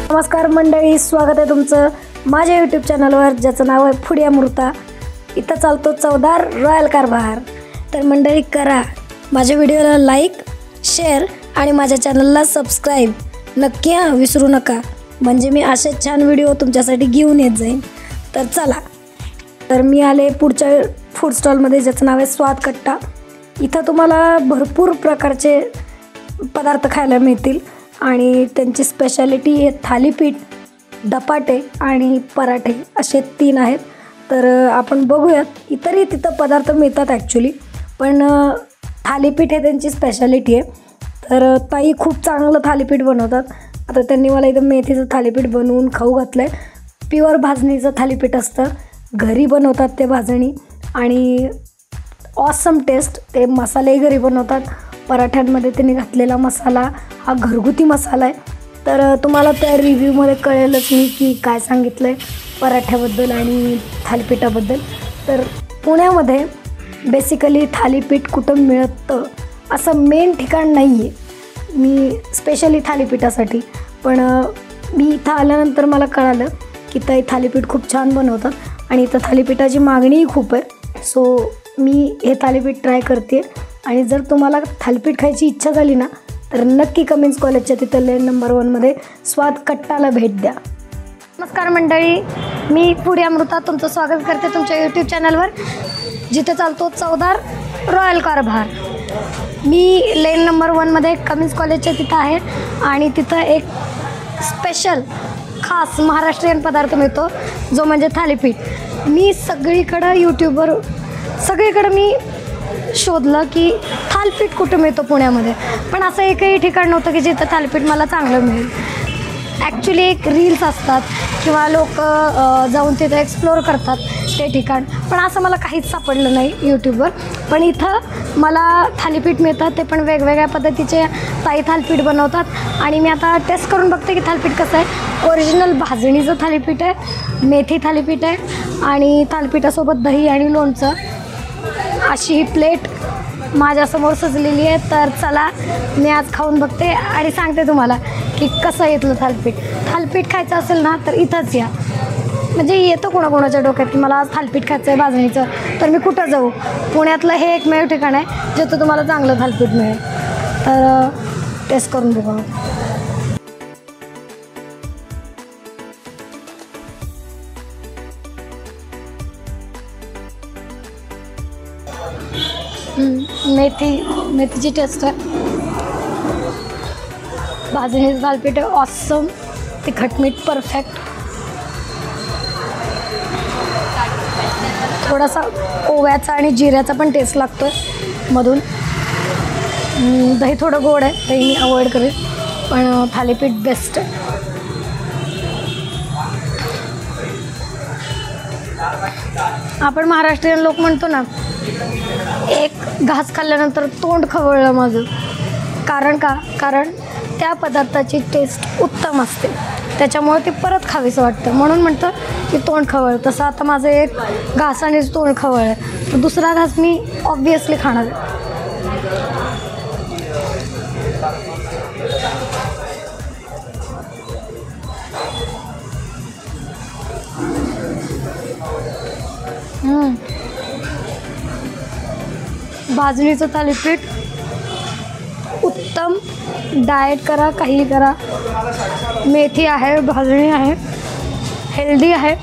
नमस्कार मंडळी, स्वागत आहे तुमचं माझ्या यूट्यूब चॅनलवर ज्याचं नाव आहे फूडी अमृता। इथं चालतो चवदार रॉयल कारभार। तर मंडळी करा माझ्या व्हिडिओला लाईक, शेअर आणि माझ्या चॅनलला सबस्क्राईब नक्की विसरू नका, म्हणजे मी असे छान व्हिडिओ तुमच्यासाठी घेऊन येत जाईन। तर चला, तर मी आले पुढच्या फूड स्टॉलमध्ये ज्याचं नाव आहे स्वाद कट्टा। इथं तुम्हाला भरपूर प्रकारचे पदार्थ खायला मिळतील आणि त्यांची स्पेशालिटी हे थालीपीठ, धपाटे आणि पराठे असे 3 आहेत। तर आपण बघूयात, इतरही तिथं पदार्थ मिळतात ॲक्च्युली, पण थालीपीठ हे त्यांची स्पेशालिटी आहे। तर ताई खूप चांगलं थालीपीठ बनवतात। आता त्यांनी मला इथं मेथीचं थालीपीठ बनवून खाऊ घातलं आहे। प्युअर भाजणीचं थालीपीठ असतं, घरी बनवतात ते भाजणी आणि ऑसम टेस्ट। ते मसालेही घरी बनवतात। पराठ्यांमध्ये त्यांनी घातलेला मसाला हा घरगुती मसाला आहे। तर तुम्हाला त्या रिव्ह्यूमध्ये कळेलच मी की काय सांगितलं आहे पराठ्याबद्दल आणि थालीपीठाबद्दल। तर पुण्यामध्ये बेसिकली थालीपीठ कुठं मिळतं असं मेन ठिकाण नाही आहे, मी स्पेशली थालीपीठासाठी। पण मी इथं आल्यानंतर मला कळालं की ताई थालीपीठ खूप छान बनवतात आणि इथं थालीपीठाची मागणीही खूप आहे। सो मी हे थालीपीठ ट्राय करते आणि जर तुम्हाला थालीपीठ खायची इच्छा झाली ना तर नक्की कमिन्स कॉलेजच्या तिथं लेन नंबर 1मध्ये स्वाद कट्टाला भेट द्या। नमस्कार मंडळी, मी फूडी अमृता तुमचं स्वागत करते तुमच्या यूट्यूब चॅनलवर जिथे चालतो चवदार रॉयल कारभार। मी लेन नंबर 1मध्ये कमिन्स कॉलेजच्या तिथं आहे आणि तिथं एक स्पेशल खास महाराष्ट्रीयन पदार्थ मिळतो जो म्हणजे थालीपीठ। मी सगळीकडं यूट्यूबवर सगळीकडं मी शोधलं की थालीपीठ कुठं मिळतं पुण्यामध्ये, पण असं एकही ठिकाण नव्हतं की जिथं थालीपीठ मला चांगलं मिळेल। ॲक्च्युली एक रील्स असतात किंवा लोक जाऊन तिथं एक्सप्लोअर करतात ते ठिकाण, पण असं मला काहीच सापडलं नाही यूट्यूबवर। पण इथं मला थालीपीठ मिळतात, ते पण वेगवेगळ्या पद्धतीचे ताई थालीपीठ बनवतात आणि मी आता टेस्ट करून बघते की थालीपीठ कसं आहे। ओरिजिनल भाजणीचं थालीपीठ आहे, मेथी थालीपीठ आहे आणि थालीपीठासोबत दही आणि लोणचं अशी ही प्लेट माझ्यासमोर सजलेली आहे। तर चला मी आज खाऊन बघते आणि सांगते तुम्हाला की कसं येतलं थालीपीठ। थालीपीठ खायचं असेल ना तर इथंच या, म्हणजे येतं कोणाकोणाच्या डोक्यात की मला आज थालीपीठ खायचं आहे भाजणीचं, तर मी कुठं जाऊ। पुण्यातलं हे एकमेव ठिकाण आहे जिथं तुम्हाला चांगलं थालीपीठ मिळेल। तर टेस्ट करून बघा। मेथीची टेस्ट आहे, भाजणीचं थालीपीठ आहे ऑसम, तिखट मीठ परफेक्ट, थोडासा ओव्याचा आणि जिऱ्याचा पण टेस्ट लागतो आहे मधून। दही थोडं गोड आहे, दही मी अवॉइड करेन, पण थालीपीठ बेस्ट आहे। आपण महाराष्ट्रीयन लोक म्हणतो ना, एक घास खाल्ल्यानंतर तोंड खवळलं माझं। कारण त्या पदार्थाची टेस्ट उत्तम असते, त्याच्यामुळे ते परत खावीसं वाटतं, म्हणून म्हणतं की तोंड खवळ। तसं आता माझं एक घासानेच तोंड खवळ आहे, तर दुसरा घास मी ऑब्वियसली खाणार आहे। भाजणीचं थालीपीठ उत्तम, डाएट करा काही करा, मेथी आहे, भाजणी आहे, हेल्दी आहे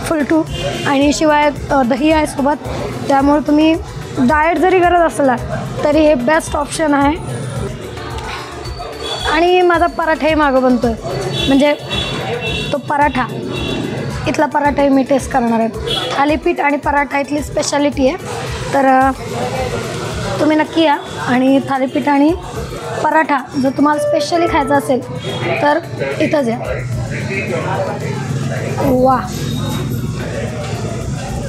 फुलटू, आणि शिवाय दही आहे सोबत, त्यामुळे तुम्ही डाएट जरी करत असला तरी हे बेस्ट ऑप्शन आहे। आणि माझा पराठाही मागं बनतो आहे, म्हणजे तो पराठा, इथला पराठाही मी टेस्ट करणार आहे। थालीपीठ आणि पराठा इथली स्पेशालिटी आहे, तर तुम्ही नक्की या आणि थालीपीठ आणि पराठा जर तुम्हाला स्पेशली खायचा असेल तर इथंच या। वा,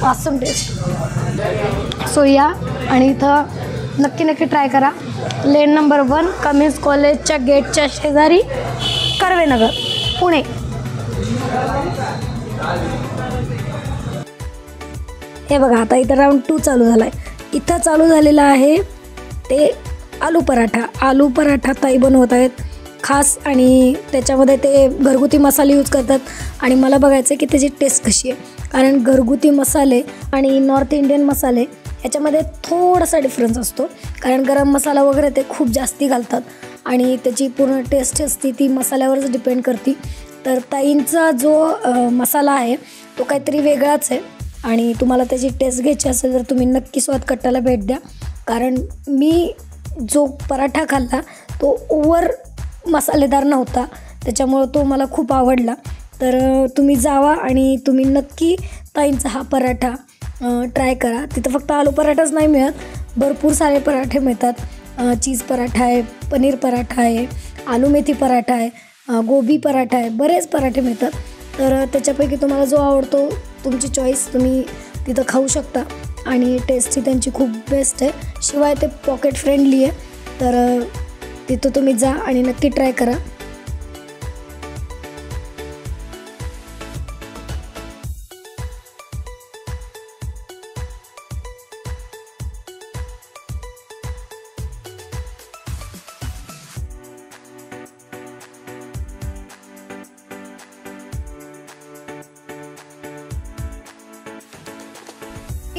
ऑसम टेस्ट। सो या आणि इथं नक्की ट्राय करा। लेन नंबर 1 कमिन्स कॉलेजच्या गेटच्या शेजारी, कर्वेनगर, पुणे। हे बघा, आता इथं राऊंड 2 चालू झाला आहे। इथं चालू झालेला आहे ते आलू पराठा। आलू पराठा ताई बनवत आहेत खास आणि त्याच्यामध्ये ते घरगुती मसाले यूज करतात आणि मला बघायचं आहे की त्याची टेस्ट कशी आहे, कारण घरगुती मसाले आणि नॉर्थ इंडियन मसाले ह्याच्यामध्ये थोडासा डिफरन्स असतो, कारण गरम मसाला वगैरे ते खूप जास्ती घालतात आणि त्याची पूर्ण टेस्ट असते ती मसाल्यावरच डिपेंड करते. तर ताईंचा जो मसाला आहे तो काहीतरी वेगळाच आहे आणि तुम्हाला त्याची टेस्ट घ्यायची असेल तर तुम्ही नक्की स्वाद कट्टाला भेट द्या, कारण मी जो पराठा खाल्ला तो ओव्हर मसालेदार नव्हता, त्याच्यामुळं तो मला खूप आवडला. तर तुम्ही जावा आणि तुम्ही नक्की ताईंचा हा पराठा ट्राय करा. तिथं फक्त आलू पराठाच नाही मिळत, भरपूर सारे पराठे मिळतात. चीज पराठा आहे, पनीर पराठा आहे, आलू मेथी पराठा आहे, गोबी पराठा आहे, बरेच पराठे मिळतात. तर त्याच्यापैकी तुम्हाला जो आवडतो तुमची चॉईस, तुम्ही तिथं खाऊ शकता आणि टेस्टही त्यांची खूप बेस्ट आहे. शिवाय ते पॉकेट फ्रेंडली आहे, तर तिथं तुम्ही जा आणि नक्की ट्राय करा.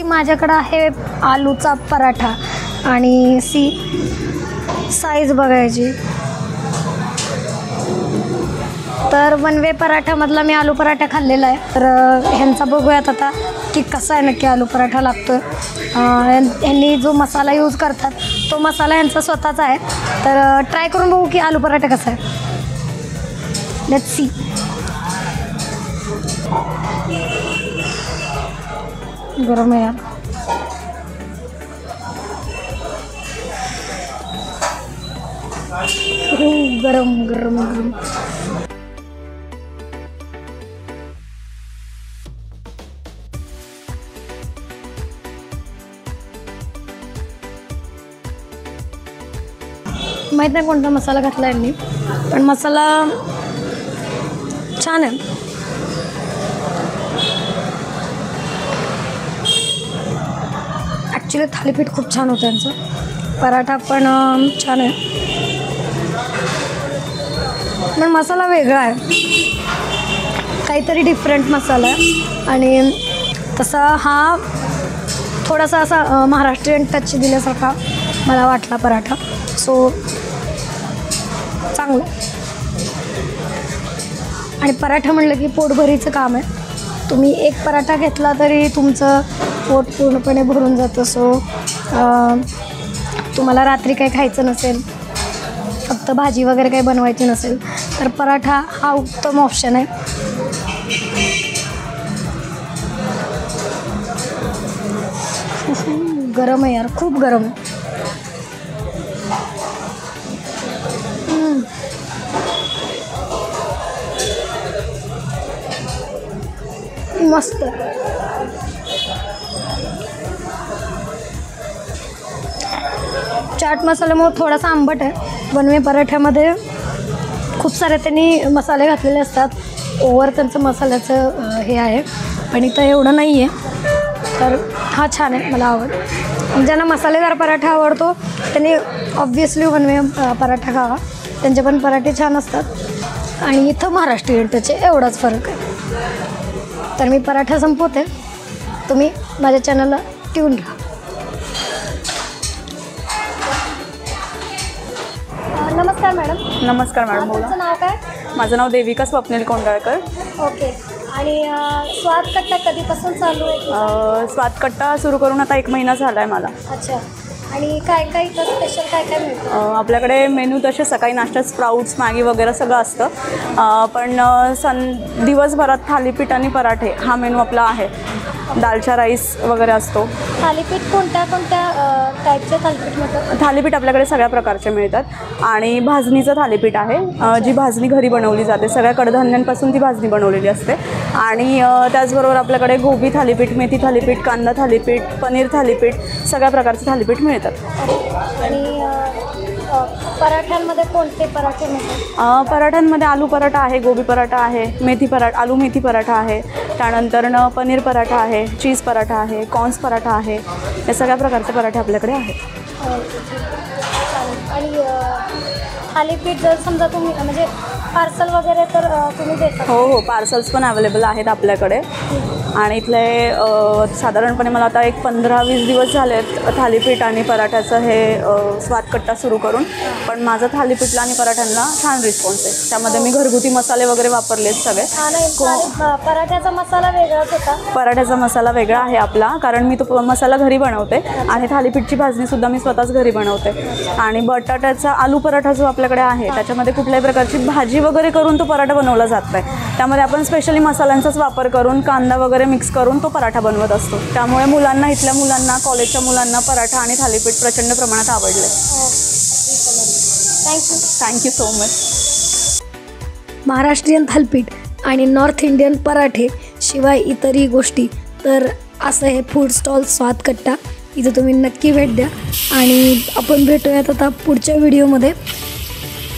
माझ्याकडं आहे आलूचा पराठा आणि साईज बघायची तर वन वे पराठामधला मी आलू पराठा खाल्लेला आहे. तर ह्यांचा बघूयात आता की कसा आहे नक्की आलू पराठा लागतो. ह्यांनी जो मसाला यूज करतात तो मसाला ह्यांचा स्वतःचा आहे. तर ट्राय करून बघू की आलू पराठा कसा आहे. Let's see. गरम आहे यार. गरम गरम गरम. माहीत नाही कोणता मसाला घातला यांनी, पण मसाला छान आहे. ॲक्च्युली थालीपीठ खूप छान होतं यांचं, पराठा पण छान आहे, पण मसाला वेगळा आहे, काहीतरी डिफरंट मसाला आहे. आणि तसा हा थोडासा असा महाराष्ट्रीयन टच दिल्यासारखा मला वाटला पराठा. सो चांगलं. आणि पराठा म्हणलं की पोटभरीचं काम आहे. तुम्ही एक पराठा घेतला तरी तुमचं पोट पूर्णपणे भरून जातं. सो तुम्हाला रात्री काही खायचं नसेल, फक्त भाजी वगैरे काही बनवायची नसेल, तर पराठा हा उत्तम ऑप्शन आहे. गरम आहे यार, खूप गरम आहे. मस्त. चाट मसाल्यामुळे थोडासा आंबट आहे. वनवे पराठ्यामध्ये खूप सारे त्यांनी मसाले घातलेले असतात, ओव्हर त्यांचं मसाल्याचं हे आहे, पण इथं एवढं नाही आहे. तर हा छान आहे, मला आवड. ज्यांना मसालेदार पराठा आवडतो त्यांनी ऑब्व्हियसली वनवे पराठा खावा, त्यांचे पण पराठे छान असतात. आणि इथं महाराष्ट्रीयन त्याचे एवढाच फरक आहे. तर मी पराठा संपवते, तुम्ही माझ्या चॅनलला ट्यून राहा. नमस्कार मॅडम. नमस्कार मॅडम, बोला. तुमचं नाव काय? माझं नाव देविका स्वप्नील कोंडाळकर. ओके. आणि स्वाद कट्टा कधीपासून चालू आहे? स्वाद कट्टा सुरू करून आता 1 महिना झाला आहे मला. अच्छा. आणि काय काय इथं स्पेशल काय काय मिळतं? आपल्याकडे मेनू तसे सकाळी नाश्त्यात स्प्राउट्स, मॅगी वगैरे सगळं असतं, पण दिवसभरात थालीपीठ आणि पराठे हा मेनू आपला आहे. दालचा राईस वगैरे असतो. थालीपीठ कोणत्या कोणत्या टाईपचे थालीपीठ मिळतात? थालीपीठ आपल्याकडे सगळ्या प्रकारचे मिळतात आणि भाजणीचं थालीपीठ आहे, जी भाजणी घरी बनवली जाते. सगळ्या कडधान्यांपासून ती भाजणी बनवलेली असते. आणि त्याचबरोबर आपल्याकडे गोबी थालीपीठ, मेथी थालीपीठ, कांदा थालीपीठ, पनीर थालीपीठ, सगळ्या प्रकारचे थालीपीठ मिळतात. आणि पराठ्यांमध्ये कोणते पराठे मिळतात? पराठ्यांमध्ये आलू पराठा आहे, गोबी पराठा आहे, आलू मेथी पराठा आहे, त्यानंतर पनीर पराठा आहे, चीज पराठा आहे, कॉर्न्स पराठा आहे. या सगळ्या प्रकारचे पराठे आपल्याकडे आहेत. आणि थालीपीठ जर समजा तुम्ही म्हणजे पार्सल वगैरे तर तुम्ही देता? हो, पार्सल्स पण अवेलेबल आहेत आपल्याकडे. आणि इथले साधारणपणे मला आता एक 15-20 दिवस झालेत थालीपीठ आणि पराठ्याचं हे स्वादकट्टा सुरू करून. पण माझं थालीपीठला आणि पराठ्यांना छान रिस्पॉन्स आहे. त्यामध्ये मी घरगुती मसाले वगैरे वापरलेत सगळे. पराठ्याचा मसाला वेगळाच होता. पराठ्याचा मसाला वेगळा आहे आपला, कारण मी तो मसाला घरी बनवते आणि थालीपीठची भाजणीसुद्धा मी स्वतःच घरी बनवते. आणि बटाट्याचा आलू पराठा जो आपल्याकडे आहे त्याच्यामध्ये कुठल्याही प्रकारची भाजी वगैरे करून तो पराठा बनवला जात नाही. त्यामध्ये आपण स्पेशली मसाल्यांचाच वापर करून कांदा वगैरे मिक्स करून तो पराठा बनवत असतो. त्यामुळे मुलांना, इथल्या मुलांना, कॉलेजच्या मुलांना पराठा आणि थालीपीठ प्रचंड प्रमाणात आवडले. Thank you so much. Maharashtrian thalipeeth आणि नॉर्थ इंडियन पराठे शिवाय इतरही गोष्टी, तर असं हे फूड स्टॉल स्वादकट्टा. इथं तुम्ही नक्की भेट द्या. आणि आपण भेटूयात आता पुढच्या व्हिडिओमध्ये.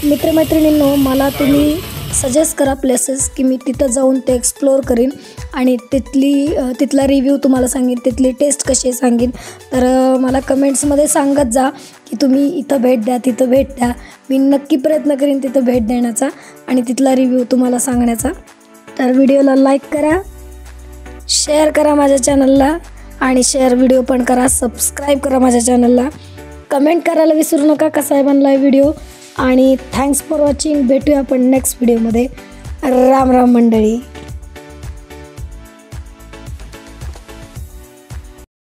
मित्रमैत्रिणींनो, मला तुम्ही सजेस्ट करा प्लेसेस की मी तिथं जाऊन ते एक्सप्लोअर करीन आणि तिथला रिव्ह्यू तुम्हाला सांगेन, तिथली टेस्ट कशी आहे सांगेन. तर मला कमेंट्समध्ये सांगत जा की तुम्ही इथं भेट द्या, तिथं भेट द्या. मी नक्की प्रयत्न करीन तिथं भेट देण्याचा आणि तिथला रिव्ह्यू तुम्हाला सांगण्याचा. तर व्हिडिओला लाईक करा, शेअर करा माझ्या चॅनलला आणि शेअर व्हिडिओ पण करा, सबस्क्राईब करा माझ्या चॅनलला. कमेंट करायला विसरू नका कसा आहे बनला आहे व्हिडिओ. आणि थँक्स फॉर वॉचिंग. भेटूया आपण नेक्स्ट व्हिडिओमध्ये. राम राम मंडळी.